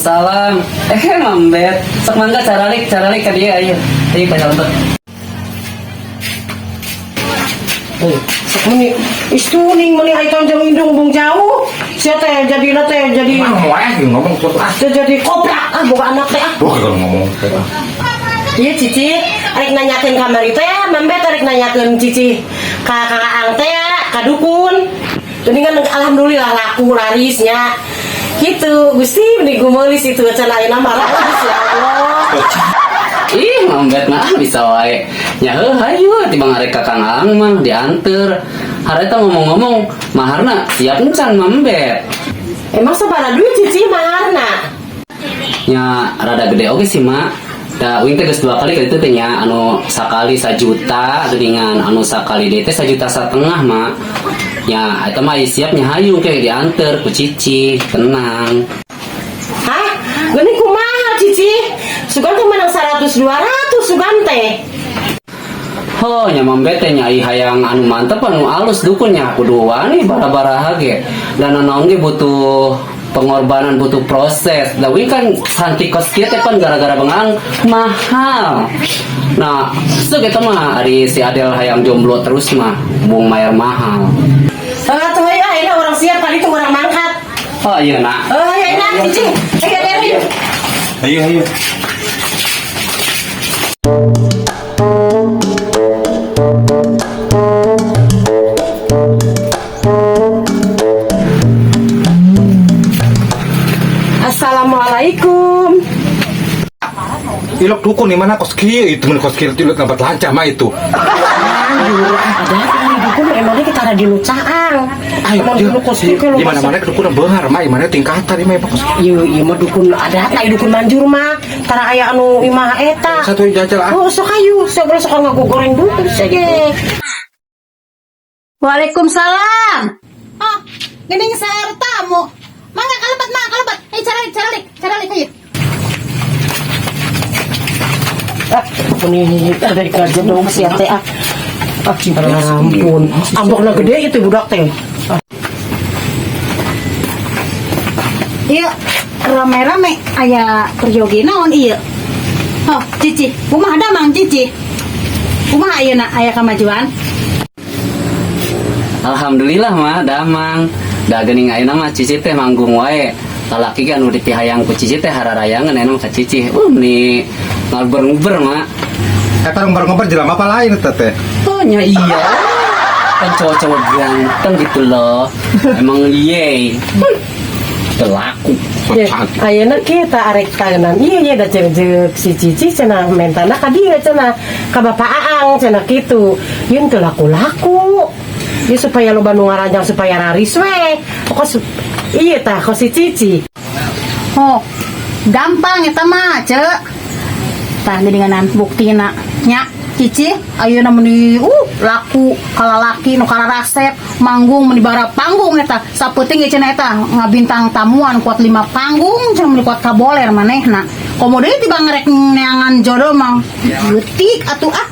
Waalaikumsalam. Mambet. Sok mangga caralik ka dia ayo. Ayo ka jalebet. Meni istuning meni ai tonjong indung bung jauh. Sia teh jadi ngomong terus. jadi koprak boga anak teh Ngomong. Iya Cici, arek nanyakeun kamari teh, Mambet arek nanyakeun Cici ka Kang teh ka dukun. Geuningan alhamdulillah laku larisnya. Gitu, Gusti meni gumelis itu cenah ayeuna mah laris ya Allah. Ih, Mambet mah bisa wae. Nya heuh hayu tibang arek ka Kang Aang mah dianter. Hareta ngomong-ngomong, maharna siap encan Mambet. Emang sabaraha duit Cici maharna? Nya rada gede oge sih, Mak. Da uing teh geus 2 kali kitu teh nya anu sakali 1 juta geuningan anu sakali deui teh 1,5 juta, Mak. Ya, eta mah siap nya hayu ke dianter ku Cici, tenang. Hah? Geuning kumaha Cici? Sugan teh menang 100-200 sugan teh. Oh, nya Mambet teh nyai hayang anu mantep anu alus dukunnya kudu wani bara-baraha ge. Dan naon ge butuh pengorbanan, butuh proses. Da uing kan santi kos kieu teh pan gara-gara bengang mahal. Nah, sok eta mah ari si Adel hayang jomblo terus mah bung mayar mahal. Tuh ayeuna orang siap kali itu orang mangkat. Oh iya nak. Ayeuna Cici. Ayo. Assalamualaikum. Ilok dukun di mana kos kieu itu mun kos kieu itu tempat lancar mah itu. Ada di dukun emangnya kita ada di Lucaang. Emang dulu kos kieu di mana-mana dukun beunghar mah, di mana tingkatan di mah kos. Ieu mah dukun ada tai dukun manjur mah. Tara aya anu imah eta. Satu jajal ah. Oh, sok ayu, sok ngagogoreng dulu saja. Waalaikumsalam. Oh, geuning saeur tamu. Mangga kalebat. Hei caralik ayo. Ini ada kerja dong siap teh. Ampun, ambokna gede itu budak teh. Ieu rame-rame aya perjogi naon ieu? Oh, Cici, kumaha damang Cici? Kumaha ayeuna aya kamajuan? Alhamdulillah mah damang. Da geuning ayeuna mah Cici teh manggung wae. Lalaki kan udah dipihayang ku Cici teh hararayangan enak ka Cici. Ni ngaber-nguber mah. Eta ngomber-ngomber jelema apa lain eta teh? Oh nya iya. Kan cowok-cowok ganteng gitu loh. Emang iye. Telaku. Ayeuna kita arek kaenan ieu da ceuk si Cici cenah mentana ka dieu cenah ka Bapak Aang cenah kitu. Yeun teu laku-laku. Ieu supaya loba nu ngaranjang supaya raris we. Pokos ieu tah kos si Cici. Oh, gampang eta mah, Cek. Tah dengan buktina nya Cici ayeuna meuni laku kalalaki nu kararasep manggung meuni bara panggung eta sapeuting ge cenah eta ngabintang tamuan kuat 5 panggung jeung meuni kuat kaboler manehna komo deui tibang rek neangan jodoh mah leutik atuh ah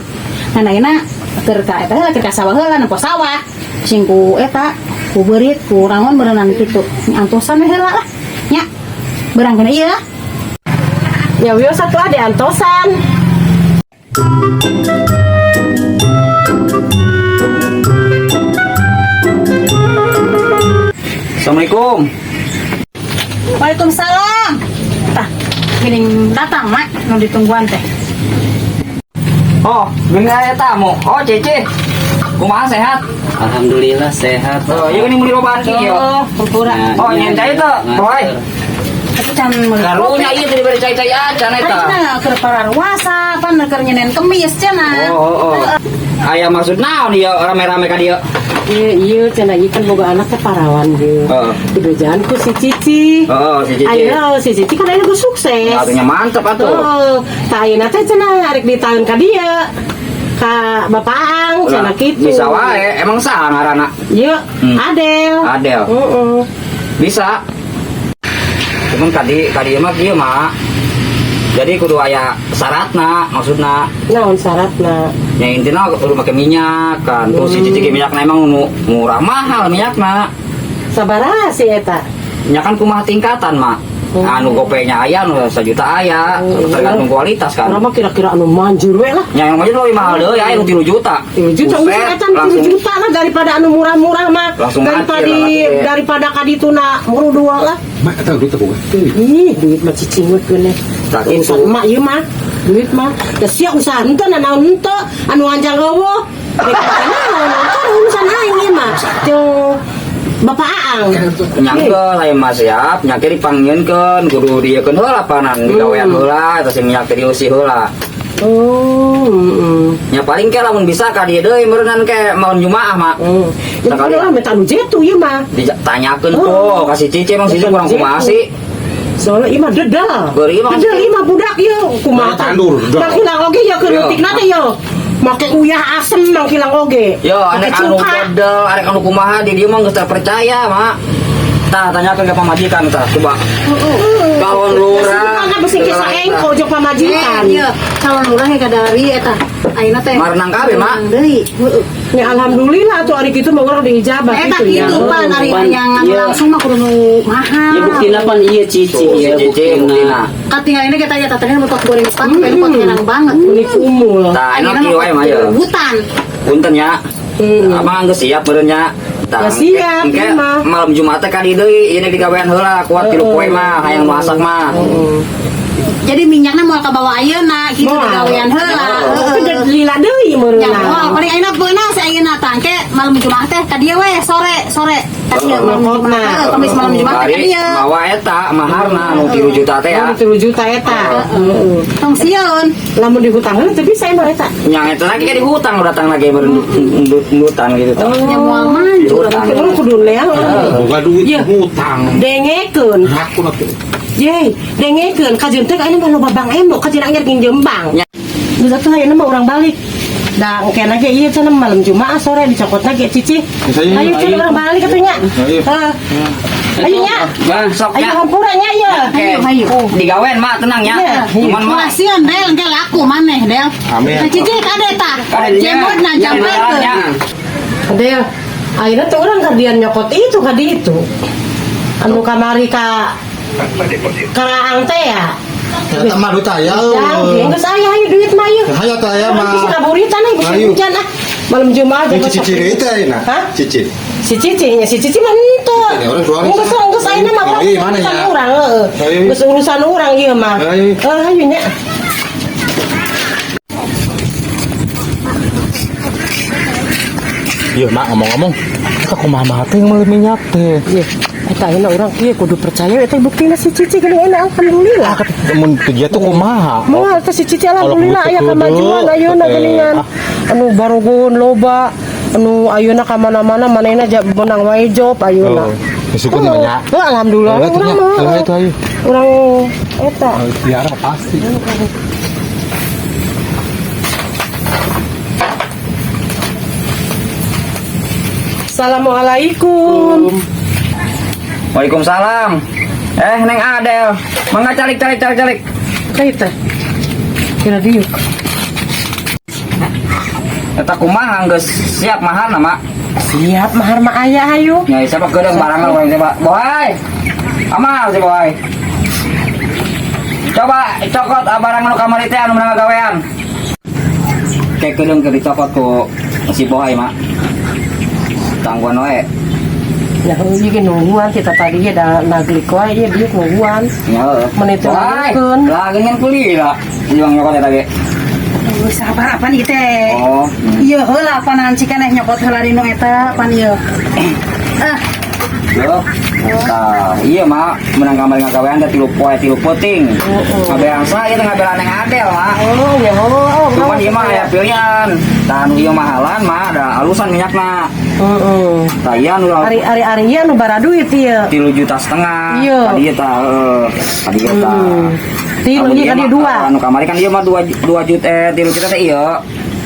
nah ayeuna keur ka eta heula keur ka sawah heula nempo sawah sing ku eta ku beurit ku rangon berenang kitu antosan we heula lah nya beurang kana ieu Ya wios satu ade antosan. Assalamualaikum. Waalaikumsalam. Tah, geuning datang mak nu ditungguan teh. Oh, gini aya tamu. Oh, Cici. Kumaha sehat? Alhamdulillah sehat. Oh, ieu geuning meuli babaan kieu. Pura. Oh, nyen cai teh, boy. Tapi can Karunya ieu teh diberi cai-cai acan eta. Ayeuna keur pararuasa pan keur nyenen kemis cenah. Oh. Aya maksud naon ieu rame-rame ka dieu? Iya cenah ieu kan boga anak teh parawan ge. Heeh. Dibejahan ku si Cici. Oh, si Cici. Ayeuna si Cici kan aya sukses. Atunya mantep atuh. Oh, tah ayeuna teh cenah arek ditaeun ka dieu. Ka Bapak Aang cenah kitu. Bisa wae, emang saha ngaranna? Ieu Adel. Adel. Bisa. Cuman tadi mah kieu mah. Jadi kudu aya syaratna, maksudna. Naon syaratna? Ya intina kudu make minyak kan. Terus si Cici minyakna emang murah mahal minyakna. Sabaraha si eta? Minyak kan kumaha tingkatan, Mak. Anu gopenya aya anu 1 juta aya, tergantung kualitas kan. Nama kira-kira anu manjur we lah. Yang manjur lebih mahal deh, ya anu 3 juta. 3 juta Buset, udah etan 3 langsung juta lah daripada anu murah-murah mah. Langsung Daripada mati lah, daripada kadituna muru dua lah. Mak eta duit aku. Ih, duit mah cicing we kene. Tak Urusan itu. emak ieu mah. Duit mah. Da sia usaha henteu na naon henteu anu anjang eueuh. Urusan aing ieu mah. Jeung Bapak Aang. Nyangkel lain mas siap, nyangkel dipanggilkan, kudu diekeun heula panan digawean heula, terus minyak teh diusi heula. Oh, Ya paling ke lamun bisa ka dieu deui meureunnan ke maun Jumaah mak. Jadi Sekali lah minta anu jetu ieu mah. ditanyakeun tuh kasih cici emang cici kurang kumaha sih. Soalnya ima dedal. Beur ieu mah Dedal ima budak ieu kumaha Tandur, dedal. Mangkilang oge ya keur Yo. leutikna teh yo. Make uyah asem mangkilang oge. Yo, ada Make anu cuka. pedel, ada anu kumaha di dieu mah geus terpercaya, Mak. Tah, tanyakeun ke pamajikan tah, coba. Calon lurah. Mana besi kisah engko jeung pamajikan. Iya, calon lurah ya kadari eta. Ayeuna teh. Marnang kabeh, Mak. Deui. Ya alhamdulillah tuh hari kitu mah urang diijabah Eta gitu ya. kitu pan ari Pan, yang iya. langsung mah kudu nu mahal. Ya buktina pan iya cici Tuh, ya si cici buktina. Katingal ini kita aja tatanya mau goreng sepatu, pelu pot enak banget. Ini kumul. Tah, enak kieu wae mah ya. Hutan. Punten ya. Abang geus siap meureun nya. Tah, Ya, siap, engke iya, mah. malam Jumat teh ka dieu deui, ieu digawean heula kuat 3 poe mah, hayang masak mah. Jadi minyaknya mau kabawa ayeuna gitu digawean heula. Tapi lila deui Ya, meureunna. paling enak beuna si ayeuna tangke malam Jumat teh ka dieu we sore. Ka dieu malam Jumat. Kamis malam Jumat teh ka Bari dieu. mawa eta maharna anu 3 juta teh ya. 3 juta eta. Tong sieun. Lamun di hutang heuh teu bisa emang eta. Yang eta lagi ka di hutang datang lagi meureun hutan gitu tah. Ya moal manjur. Hutang. Urang kudu leang. Boga duit Iya. hutang. Dengekeun. Aku nanti. Ye, dengekeun kajeun teh aya mah loba bang emo, kajeun anyar jeung Jembang. Ya. Geus atuh ayeuna mah urang balik. Da engke lagi ieu cenah malam Jumaah sore dicokot lagi cici. Saya- Ayo cenah urang balik atuh nya. Ayo. Ayo nya. Bang, sok Ayo ya. hampura nya ya. Ayo. Digawean mak tenang ya. Iya. Cuman mah Kasian Del, engke laku maneh Del. Amin. Nah, cici kade tah. Kade dia. Jemotna Yang belarnya. jampekeun. Adel, ayeuna teh urang kadian nyokot itu kadi itu. Anu kamari ka Karaang teh ya. Ternyata mah duit aya. Yang geus aya hayu duit mah ieu. Hayo teh aya mah. Bisa kaburitan nih, bisa Ayo. hujan ah. Malam Jumaah Ini jeung cici itu ayeuna. Hah? Cici. Si Cici mah henteu. Ini orang jual Geus sana. geus ayeuna mah Oh, iya, mana urusan ya? urang heueuh. Ayo. Geus urusan urang ieu mah. Ayo. Hayu nya. Iya mak ngomong-ngomong. Kita kumaha teh meuli minyak teh. Ieu. Eta ayeuna urang kieu kudu percaya eta buktina si Cici geuning enak alhamdulillah. Mun dia tuh kumaha? Moal teh si Cici alhamdulillah Kalau aya begitu kamajuan kudu. ayeuna Eh, geuningan. Anu barugun loba anu ayeuna ka mana-mana manehna menang wae job ayeuna. Oh, syukur nya. Alhamdulillah Ayo, urang atuh, nya. mah. Ayo, itu, ayo. Urang eta. Biara pasti. Assalamualaikum. Waalaikumsalam. Neng Adel. Mangga calik. Kaita. Kira diuk. Eta kumaha geus siap maharna mak. Siap mahar mah aya hayu. Nyai siapa gedeung barang urang coba. Boy. Amal si boy. Coba cokot barang anu kamari teh anu menang gawean. Kayak gedeung keur dicokot ku si boy mak. Tangguan wae. Ya ieu ge nungguan kita tadi ge da naglik wae ieu diuk nungguan. Ya. Menit Boy. nunggukeun. Lagi ngan kuliah. Juang nyokot eta ge. Sabar apa nih teh? Oh. Iya heula panan cikaneh nyokot heula dinu eta pan ieu. Yo. Tah, iya mak menang kamari ngagawean teh 3 poe 3 puting. Ngabean saya teh ngabean neng Adel mak. Oh ya oh. Cuma dia mah aya pilihan. Tah anu ieu mahalan mah ada alusan minyakna. Heeh. Tah ieu anu Ari ieu nu bara duit ieu. 3,5 juta. Iya. Tadi ieu tah tadi ieu tah. Tilu ieu kadi dua. Anu kamari kan ieu mah 2 juta 3 juta teh ieu.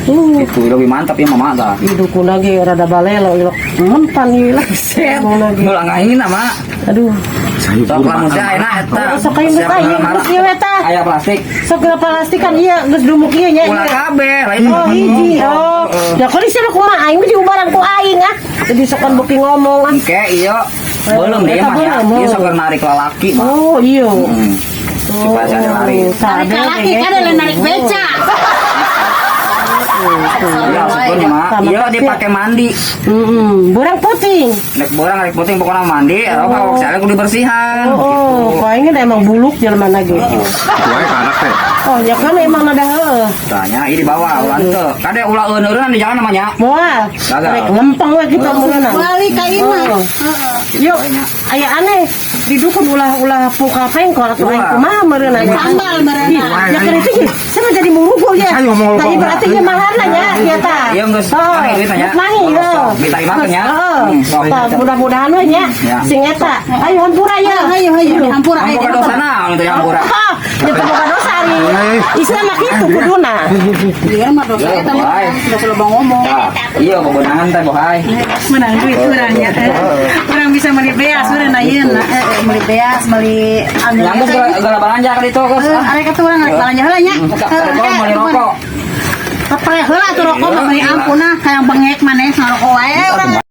Itu lebih mantap ya mama tah. Hidupku lagi rada balelo ilok mempan ieu lah set lagi. Mulang aing mah. Aduh. Sok lamun teh ayeuna eta. Sok ayeuna teh ieu geus ieu eta. Aya plastik. Sok geus plastik kan ieu geus dumuk ieu nya. Ulah kabeh lain. Oh hiji. Oh. Da kok disana kumaha aing mah diubaran ku aing ah. Jadi sok kan beuki ngomong ah. Oke, iya. Belum dia Eta mah ya. belum. Dia suka narik lelaki mah. Oh iya. Supaya saya lari. Tarik laki kan ada narik beca. Iya, sebetulnya mah. Iya dia pakai mandi. Burang puting. Nek borang rek puting pokoknya mandi, atau kalau saya kudu bersihan. Oh, kayaknya emang buluk jelema lagi. Wae ka anak teh. Oh, ya kan emang ada heueuh. Tanya ini di bawah ulah teu. Kade ulah eueuh-eueuhan di jalan namanya. Moal. Gagal. Rek lempeng we kita mulana. Balik ka imah. Yuk, aya aneh. Di dukun ulah puka pengkol atau aing kumaha meureun aja. Sambal mereka. Ya kan itu ya, saya jadi murugo ya. Ayo, ngomong lupa. Tadi berarti dia mahana ya, ya ta. Iya geus maneh duit nya. Mangi, Diterima teh nya. Mudah-mudahan we nya. Ya. Sing eta. Ayo hampura ya. Ayo hampura ayo. Bukan dosa naon teh hampura. Ya boga dosa ari. Islam mah kitu kuduna. Dia mah dosa eta mah sudah selalu ngomong. Iya kebenaran teh bohai. Menang duit kurang ya. Kurang bisa beli beas urang ayeuna. Beli beas, beli Nyambung gara belanja ka ditu geus. Are kata urang belanja heula nya. Beli rokok. Kapre heula tuh rokok mah beli ampuna hayang bengek maneh ngarokok wae urang.